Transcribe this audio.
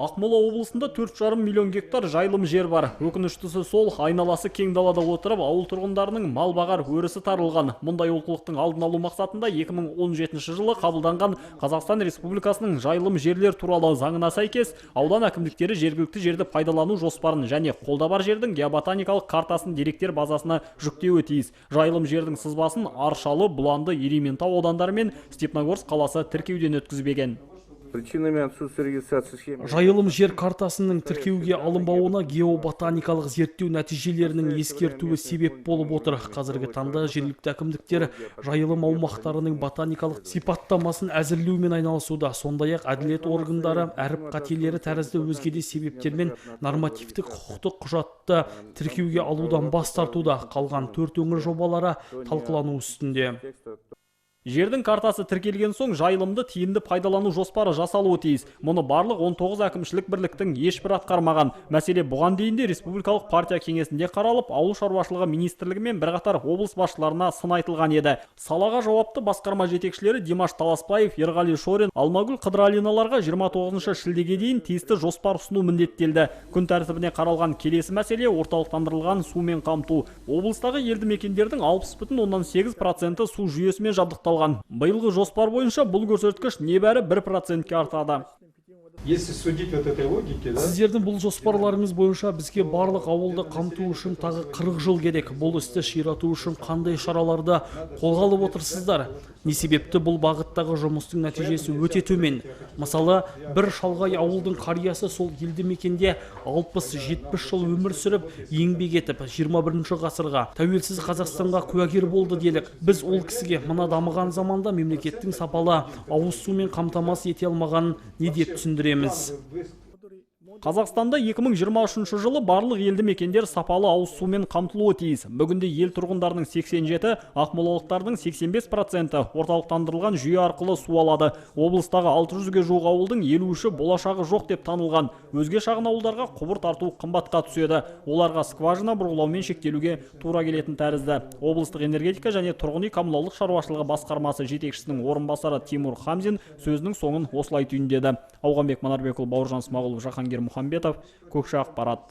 Ақмола облысында 4,5 миллион гектар жайылым жер бар. Өкініштісі сол, айналасы кең далада отырып, ауыл тұрғындарының мал бағар өрісі тарылған. Мұндай олқылықтың алдын алу мақсатында 2017 жылы қабылданған Қазақстан Республикасының жайылым жерлер туралы заңына сәйкес, аудан әкімдіктері жергілікті жерді пайдалану жоспарын және қолда бар жердің геоботаникалық картасын деректер базасына жүктеуі тиіс. Жайылым жердің сызбасын Аршалы, Бұланды, Ерейментау аудандары мен Степногорск қаласы тіркеуден өткізбеген. Причинами отсутствия регистрации схемы. Жайылым жер картасының тіркеуге алынбауына геоботаникалық зерттеу нәтижелерінің ескертуі себеп болып отыр. Қазіргі таңда жергілікті әкімдіктер жайылым аумақтарының ботаникалық сипаттамасын әзірлеумен айналысуда. Сондай-ақ әділет органдары әріп қателері тәрізді өзге де себептермен нормативтік құқықтық құжатты тіркеуге алудан бас тартуда. Қалған 4 өңір жобалары талқылану үстінде. Жердің картасы тіркелген соң жайылымды тиімді пайдалану жоспары жасалуы тиіс. Мұны барлық 19 әкімшілік бірліктің ешбір атқармаған. Мәселе бұған дейін де Республикалық партия кеңесінде қаралып, ауыл шаруашылығы министрлігі мен бірқатар облыс басшыларына сын айтылған еді. Салаға жауапты басқарма жетекшілері Димаш Таласбаев, Ерғали Шорин, Алмагүл Қыдыралиналарға 29 шілдеге дейін тиісті жоспар ұсыну міндеттелді. Күн тәртібіне қаралған келесі мәселе орталықтандырылған сумен қамту. Облыстағы елді мекендердің 60,8% су жүйесімен жабдықталған. Биылғы жоспар бойынша бұл көрсеткіш небәрі 1%-ке артады. Если судить вот этой логике, да? Сіздердің бұл жоспарларыңыз бойынша бізге барлық ауылды қамту үшін тағы 40 жыл керек. Бұл істі ширату үшін қандай шараларды қолға алып отырсыздар? Не себепті бұл бағыттағы жұмыстың нәтижесі өте төмен? Мысалы, бір шалғай ауылдың қариясы сол елді мекенде 60-70 жыл өмір сүріп, еңбек етіп, 21 ғасырға тәуелсіз Қазақстанға куәгер болды делік. Біз ол кісіге мына дамыған заманда мемлекеттің сапалы ауыз сумен қамтамасыз ете алмағанын не деп түсіндіреміз? Қазақстанда 2023 жылы барлық елді мекендер сапалы ауыз сумен қамтылуы тиіс. Бүгінде ел тұрғындарының 87, ақмолалықтардың 85% орталықтандырылған жүйе арқылы су алады. Облыстағы 600-ге жуық ауылдың 53-і болашағы жоқ деп танылған. Өзге шағын ауылдарға құбыр тарту қымбатқа түседі. Оларға скважина бұрғылаумен шектелуге тура келетін тәрізді. Облыстық энергетика және тұрғын үй коммуналдық шаруашылығы басқармасы жетекшісінің орынбасары Тимур Хамзин сөзінің соңын осылай түйіндеді. Ауғанбек Манарбекұлы, Бауыржан Смағұлов, Жахангер Мұхамбетов, Көкше ақпарат.